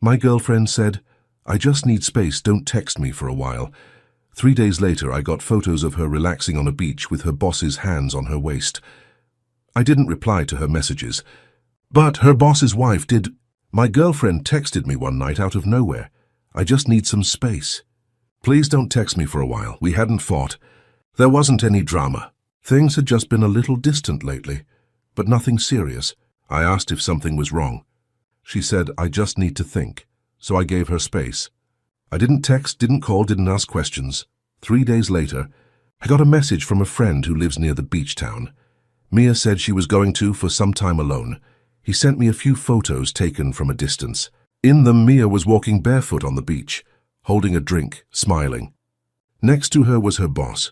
My girlfriend said, "I just need space, don't text me for a while." 3 days later, I got photos of her relaxing on a beach with her boss's hands on her waist. I didn't reply to her messages, but her boss's wife did. My girlfriend texted me one night out of nowhere. "I just need some space. Please don't text me for a while." We hadn't fought. There wasn't any drama. Things had just been a little distant lately, but nothing serious. I asked if something was wrong. She said, "I just need to think," so I gave her space. I didn't text, didn't call, didn't ask questions. 3 days later, I got a message from a friend who lives near the beach town. Mia said she was going to for some time alone. He sent me a few photos taken from a distance. In them, Mia was walking barefoot on the beach, holding a drink, smiling. Next to her was her boss.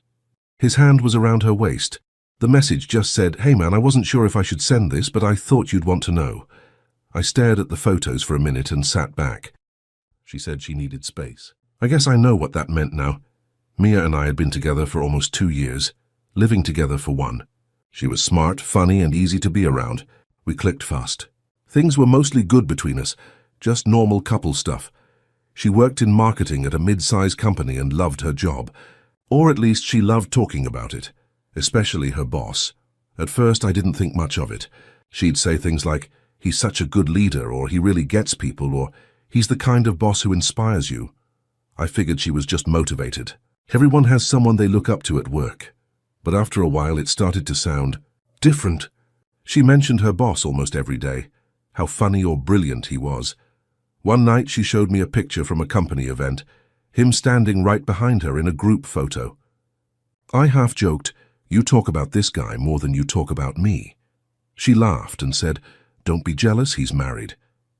His hand was around her waist. The message just said, "Hey man, I wasn't sure if I should send this, but I thought you'd want to know." I stared at the photos for a minute and sat back. She said she needed space. I guess I know what that meant now. Mia and I had been together for almost 2 years, living together for one. She was smart, funny, and easy to be around. We clicked fast. Things were mostly good between us, just normal couple stuff. She worked in marketing at a mid-sized company and loved her job. Or at least she loved talking about it, especially her boss. At first, I didn't think much of it. She'd say things like, "He's such a good leader," or "He really gets people," or "He's the kind of boss who inspires you." I figured she was just motivated. Everyone has someone they look up to at work. But after a while, it started to sound different. She mentioned her boss almost every day, how funny or brilliant he was. One night, she showed me a picture from a company event, him standing right behind her in a group photo. I half joked, "You talk about this guy more than you talk about me." She laughed and said, "Don't be jealous, he's married."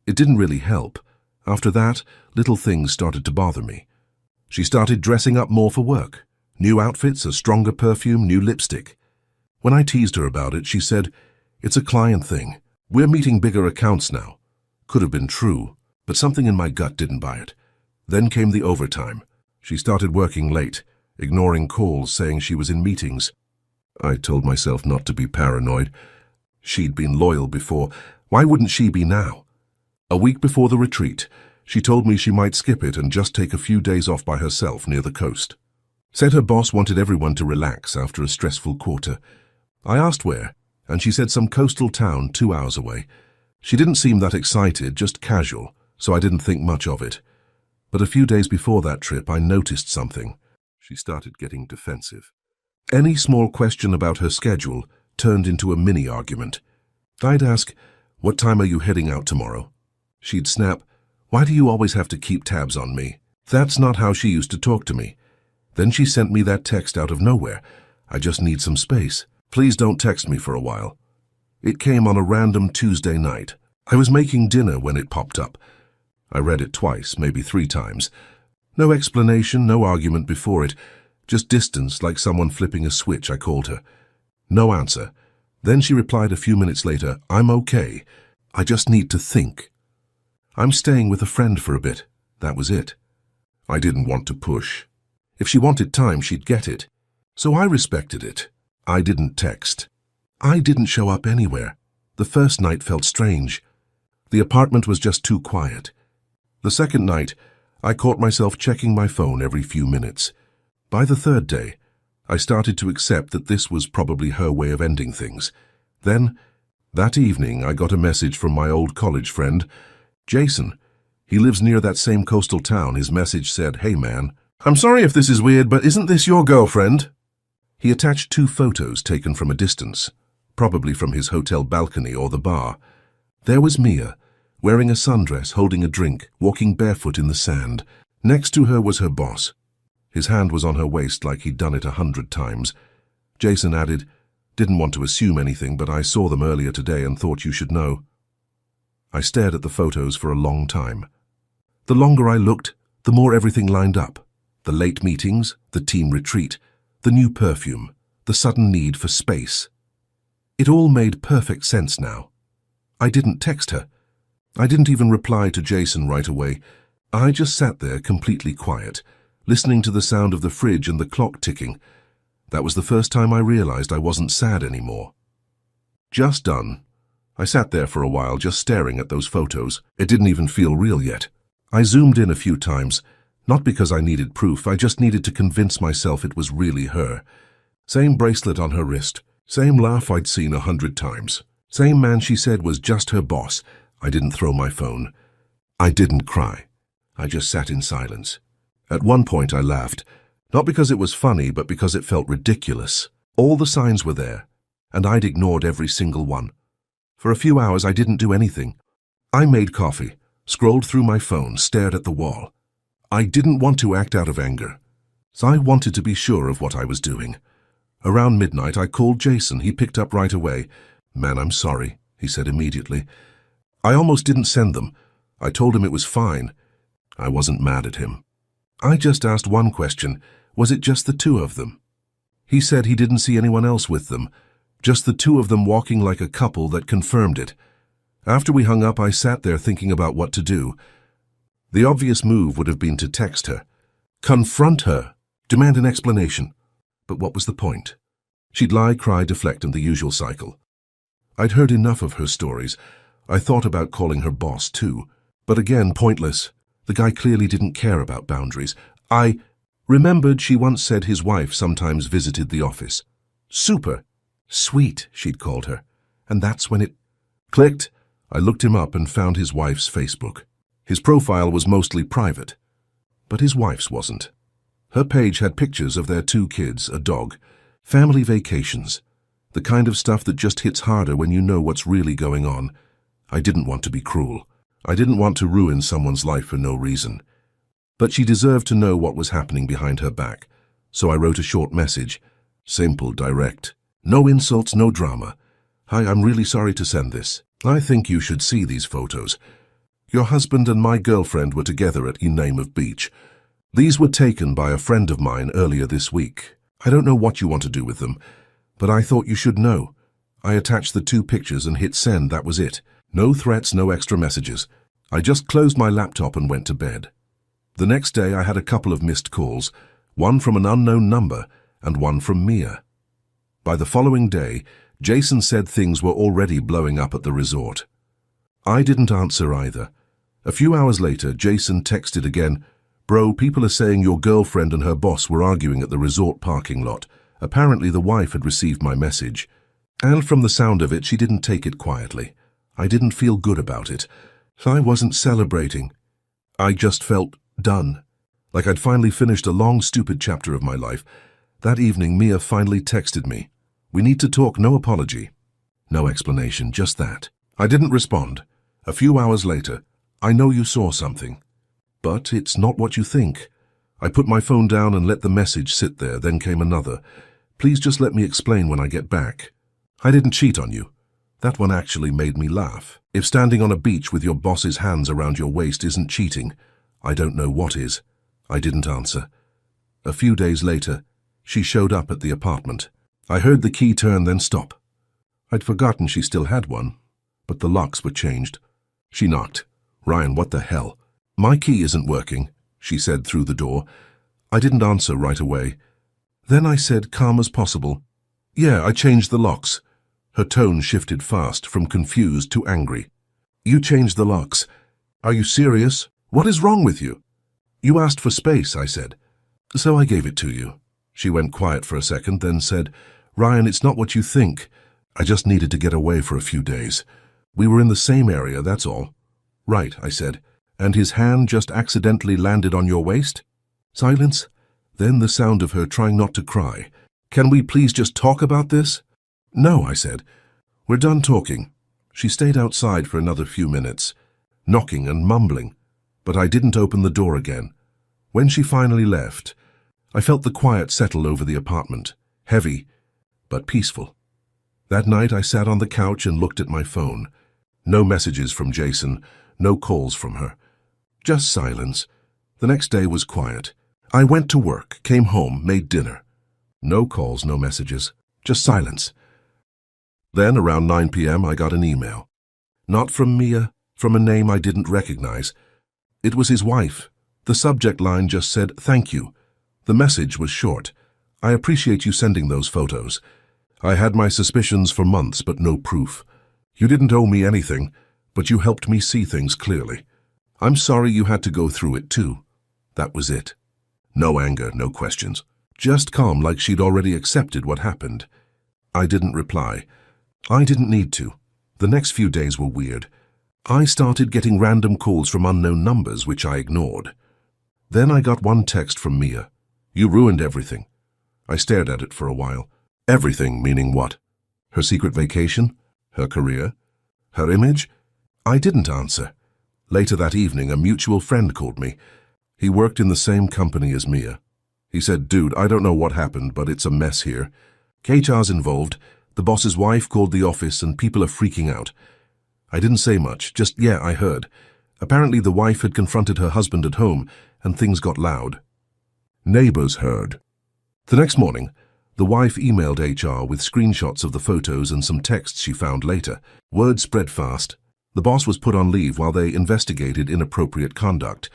It didn't really help. After that, little things started to bother me. She started dressing up more for work. New outfits, a stronger perfume, new lipstick. When I teased her about it, she said, "It's a client thing. We're meeting bigger accounts now." Could have been true, but something in my gut didn't buy it. Then came the overtime. She started working late, ignoring calls, saying she was in meetings. I told myself not to be paranoid. She'd been loyal before. Why wouldn't she be now? A week before the retreat, she told me she might skip it and just take a few days off by herself near the coast. Said her boss wanted everyone to relax after a stressful quarter. I asked where, and she said some coastal town 2 hours away. She didn't seem that excited, just casual, so I didn't think much of it. But a few days before that trip, I noticed something. She started getting defensive. Any small question about her schedule turned into a mini-argument. I'd ask, "What time are you heading out tomorrow?" She'd snap, "Why do you always have to keep tabs on me?" That's not how she used to talk to me. Then she sent me that text out of nowhere. "I just need some space. Please don't text me for a while." It came on a random Tuesday night. I was making dinner when it popped up. I read it twice, maybe 3 times. No explanation, no argument before it. Just distance, like someone flipping a switch. I called her. No answer. Then she replied a few minutes later, "I'm okay. I just need to think. I'm staying with a friend for a bit." That was it. I didn't want to push. If she wanted time, she'd get it. So I respected it. I didn't text. I didn't show up anywhere. The first night felt strange. The apartment was just too quiet. The second night, I caught myself checking my phone every few minutes. By the third day, I started to accept that this was probably her way of ending things. Then, that evening, I got a message from my old college friend, Jason. He lives near that same coastal town. His message said, "Hey man, I'm sorry if this is weird, but isn't this your girlfriend?" He attached 2 photos taken from a distance, probably from his hotel balcony or the bar. There was Mia, wearing a sundress, holding a drink, walking barefoot in the sand. Next to her was her boss. His hand was on her waist like he'd done it 100 times. Jason added, "Didn't want to assume anything, but I saw them earlier today and thought you should know." I stared at the photos for a long time. The longer I looked, the more everything lined up. The late meetings, the team retreat, the new perfume, the sudden need for space. It all made perfect sense now. I didn't text her. I didn't even reply to Jason right away. I just sat there completely quiet, listening to the sound of the fridge and the clock ticking. That was the first time I realized I wasn't sad anymore. Just done. I sat there for a while just staring at those photos. It didn't even feel real yet. I zoomed in a few times, not because I needed proof, I just needed to convince myself it was really her. Same bracelet on her wrist, same laugh I'd seen 100 times, same man she said was just her boss. I didn't throw my phone. I didn't cry. I just sat in silence. At one point I laughed, not because it was funny, but because it felt ridiculous. All the signs were there, and I'd ignored every single one. For a few hours I didn't do anything. I made coffee, scrolled through my phone, stared at the wall. I didn't want to act out of anger, so I wanted to be sure of what I was doing. Around midnight I called Jason. He picked up right away. "Man, I'm sorry," he said immediately. I almost didn't send them. I told him it was fine. I wasn't mad at him. I just asked one question. Was it just the two of them? He said he didn't see anyone else with them, just the two of them walking like a couple. That confirmed it. After we hung up, I sat there thinking about what to do. The obvious move would have been to text her, confront her, demand an explanation. But what was the point? She'd lie, cry, deflect, and the usual cycle. I'd heard enough of her stories. I thought about calling her boss too, but again, pointless. The guy clearly didn't care about boundaries. I remembered she once said his wife sometimes visited the office. Super. Sweet, she'd called her. And that's when it clicked. I looked him up and found his wife's Facebook. His profile was mostly private, but his wife's wasn't. Her page had pictures of their 2 kids, a dog, family vacations, the kind of stuff that just hits harder when you know what's really going on. I didn't want to be cruel. I didn't want to ruin someone's life for no reason. But she deserved to know what was happening behind her back, so I wrote a short message. Simple, direct. No insults, no drama. "Hi, I'm really sorry to send this. I think you should see these photos. Your husband and my girlfriend were together at name of beach. These were taken by a friend of mine earlier this week. I don't know what you want to do with them, but I thought you should know." I attached the 2 pictures and hit send. That was it. No threats, no extra messages. I just closed my laptop and went to bed. The next day I had a couple of missed calls, one from an unknown number and one from Mia. By the following day, Jason said things were already blowing up at the resort. I didn't answer either. A few hours later, Jason texted again, "Bro, people are saying your girlfriend and her boss were arguing at the resort parking lot. Apparently the wife had received my message. And from the sound of it, she didn't take it quietly. I didn't feel good about it. I wasn't celebrating. I just felt done. Like I'd finally finished a long, stupid chapter of my life. That evening, Mia finally texted me. "We need to talk, no apology." No explanation, just that. I didn't respond. A few hours later, "I know you saw something, but it's not what you think." I put my phone down and let the message sit there. Then came another. "Please just let me explain when I get back. I didn't cheat on you." That one actually made me laugh. If standing on a beach with your boss's hands around your waist isn't cheating, I don't know what is. I didn't answer. A few days later, she showed up at the apartment. I heard the key turn, then stop. I'd forgotten she still had one, but the locks were changed. She knocked. "Ryan, what the hell?" "My key isn't working," she said through the door. I didn't answer right away. Then I said, calm as possible, "Yeah, I changed the locks." Her tone shifted fast, from confused to angry. "You changed the locks? Are you serious? What is wrong with you?" "You asked for space," I said. "So I gave it to you." She went quiet for a second, then said, "Ryan, it's not what you think. I just needed to get away for a few days. We were in the same area, that's all." "Right," I said. "And his hand just accidentally landed on your waist?" Silence. Then the sound of her trying not to cry. "Can we please just talk about this?" "No," I said. "We're done talking." She stayed outside for another few minutes, knocking and mumbling, but I didn't open the door again. When she finally left, I felt the quiet settle over the apartment, heavy, but peaceful. That night I sat on the couch and looked at my phone. No messages from Jason, no calls from her. Just silence. The next day was quiet. I went to work, came home, made dinner. No calls, no messages, just silence. Then, around 9 p.m., I got an email. Not from Mia, from a name I didn't recognize. It was his wife. The subject line just said, "Thank you." The message was short. "I appreciate you sending those photos. I had my suspicions for months, but no proof. You didn't owe me anything, but you helped me see things clearly. I'm sorry you had to go through it too. That was it. No anger, no questions. Just calm, like she'd already accepted what happened. I didn't reply. I didn't need to. The next few days were weird. I started getting random calls from unknown numbers, which I ignored. Then I got one text from Mia. You ruined everything. I stared at it for a while. Everything meaning what? Her secret vacation? Her career? Her image? I didn't answer. Later that evening, a mutual friend called me. He worked in the same company as Mia. He said, dude, I don't know what happened, but it's a mess here. HR's involved. The boss's wife called the office and people are freaking out. I didn't say much, just, yeah, I heard. Apparently the wife had confronted her husband at home and things got loud. Neighbors heard. The next morning, the wife emailed HR with screenshots of the photos and some texts she found later. Word spread fast. The boss was put on leave while they investigated inappropriate conduct.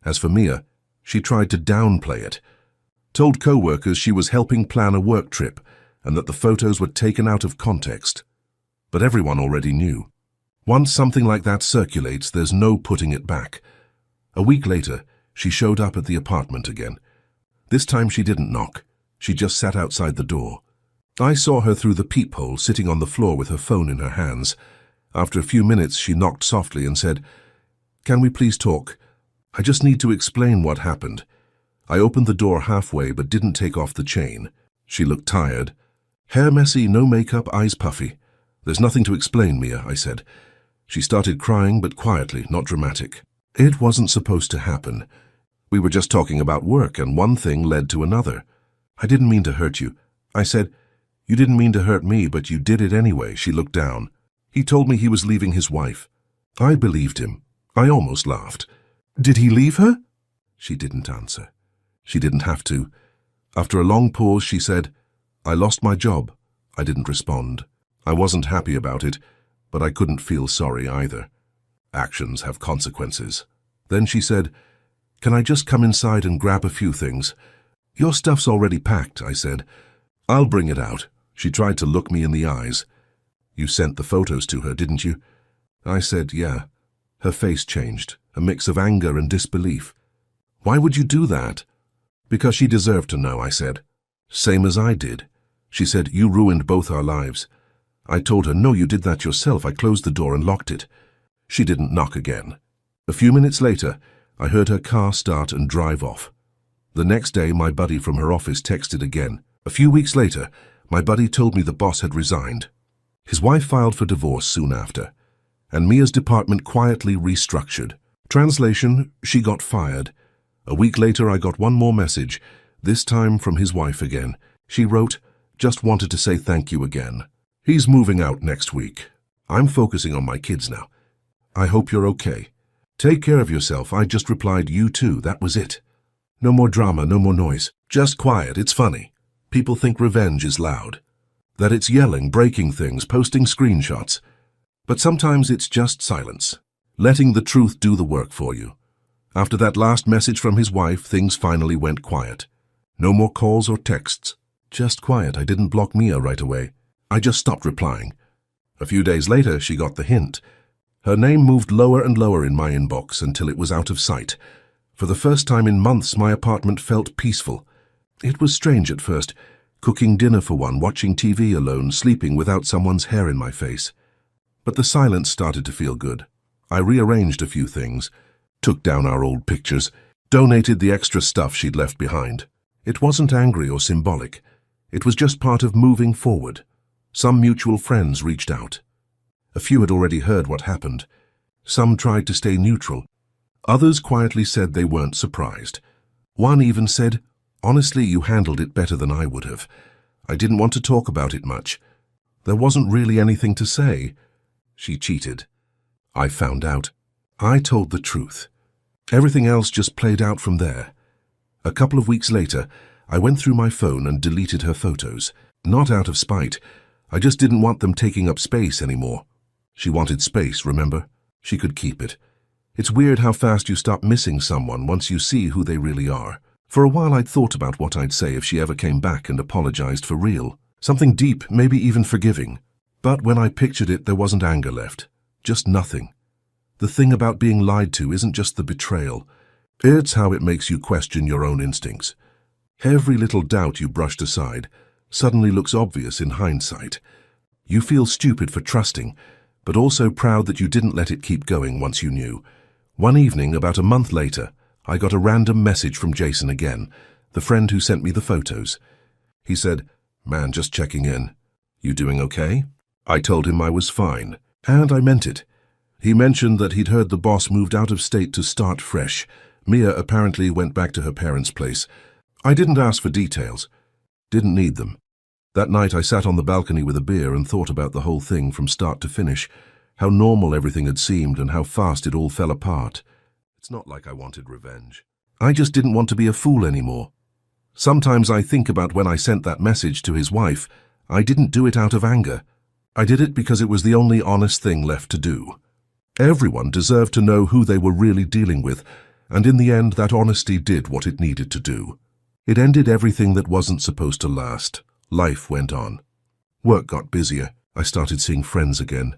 As for Mia, she tried to downplay it. Told co-workers she was helping plan a work trip and that the photos were taken out of context. But everyone already knew. Once something like that circulates, there's no putting it back. A week later, she showed up at the apartment again. This time she didn't knock. She just sat outside the door. I saw her through the peephole, sitting on the floor with her phone in her hands. After a few minutes, she knocked softly and said, "Can we please talk? I just need to explain what happened." I opened the door halfway but didn't take off the chain. She looked tired. Hair messy, no makeup, eyes puffy. "There's nothing to explain, Mia," I said. She started crying, but quietly, not dramatic. It wasn't supposed to happen. We were just talking about work, and one thing led to another. "I didn't mean to hurt you." I said. "You didn't mean to hurt me, but you did it anyway." She looked down. "He told me he was leaving his wife." I believed him. I almost laughed. "Did he leave her?" She didn't answer. She didn't have to. After a long pause, she said, "I lost my job." I didn't respond. I wasn't happy about it, but I couldn't feel sorry either. Actions have consequences. Then she said, "Can I just come inside and grab a few things?" "Your stuff's already packed," I said. "I'll bring it out." She tried to look me in the eyes. "You sent the photos to her, didn't you?" I said, "Yeah." Her face changed, a mix of anger and disbelief. "Why would you do that?" "Because she deserved to know," I said. "Same as I did." She said, "You ruined both our lives." I told her, "No, you did that yourself." I closed the door and locked it. She didn't knock again. A few minutes later, I heard her car start and drive off. The next day, my buddy from her office texted again. A few weeks later, my buddy told me the boss had resigned. His wife filed for divorce soon after, and Mia's department quietly restructured. Translation, she got fired. A week later, I got one more message, this time from his wife again. She wrote, "Just wanted to say thank you again. He's moving out next week. I'm focusing on my kids now. I hope you're okay. Take care of yourself." I just replied, "You too." That was it. No more drama, no more noise. Just quiet. It's funny. People think revenge is loud. That it's yelling, breaking things, posting screenshots. But sometimes it's just silence. Letting the truth do the work for you. After that last message from his wife, things finally went quiet. No more calls or texts. Just quiet. I didn't block Mia right away. I just stopped replying. A few days later, she got the hint. Her name moved lower and lower in my inbox until it was out of sight. For the first time in months, my apartment felt peaceful. It was strange at first, cooking dinner for one, watching TV alone, sleeping without someone's hair in my face. But the silence started to feel good. I rearranged a few things, took down our old pictures, donated the extra stuff she'd left behind. It wasn't angry or symbolic. It was just part of moving forward. Some mutual friends reached out. A few had already heard what happened. Some tried to stay neutral. Others quietly said they weren't surprised. One even said, "Honestly, you handled it better than I would have. I didn't want to talk about it much. There wasn't really anything to say." She cheated. I found out. I told the truth. Everything else just played out from there. A couple of weeks later, I went through my phone and deleted her photos. Not out of spite. I just didn't want them taking up space anymore. She wanted space, remember? She could keep it. It's weird how fast you stop missing someone once you see who they really are. For a while I'd thought about what I'd say if she ever came back and apologized for real. Something deep, maybe even forgiving. But when I pictured it, there wasn't anger left. Just nothing. The thing about being lied to isn't just the betrayal. It's how it makes you question your own instincts. Every little doubt you brushed aside suddenly looks obvious in hindsight. You feel stupid for trusting, but also proud that you didn't let it keep going once you knew. One evening, about a month later, I got a random message from Jason again, the friend who sent me the photos. He said, "Man, just checking in. You doing okay?" I told him I was fine, and I meant it. He mentioned that he'd heard the boss moved out of state to start fresh. Mia apparently went back to her parents' place. I didn't ask for details. Didn't need them. That night I sat on the balcony with a beer and thought about the whole thing from start to finish, how normal everything had seemed and how fast it all fell apart. It's not like I wanted revenge. I just didn't want to be a fool anymore. Sometimes I think about when I sent that message to his wife. I didn't do it out of anger. I did it because it was the only honest thing left to do. Everyone deserved to know who they were really dealing with, and in the end that honesty did what it needed to do. It ended everything that wasn't supposed to last. Life went on. Work got busier. I started seeing friends again,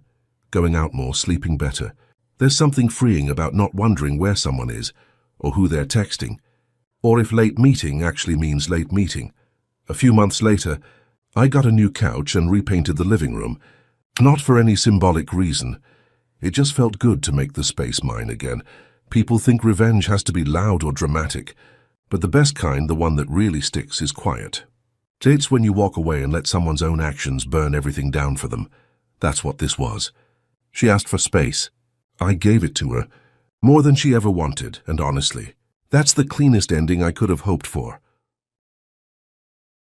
going out more, sleeping better. There's something freeing about not wondering where someone is, or who they're texting, or if late meeting actually means late meeting. A few months later, I got a new couch and repainted the living room. Not for any symbolic reason. It just felt good to make the space mine again. People think revenge has to be loud or dramatic, but the best kind, the one that really sticks, is quiet. It's when you walk away and let someone's own actions burn everything down for them. That's what this was. She asked for space. I gave it to her, more than she ever wanted, and honestly, that's the cleanest ending I could have hoped for.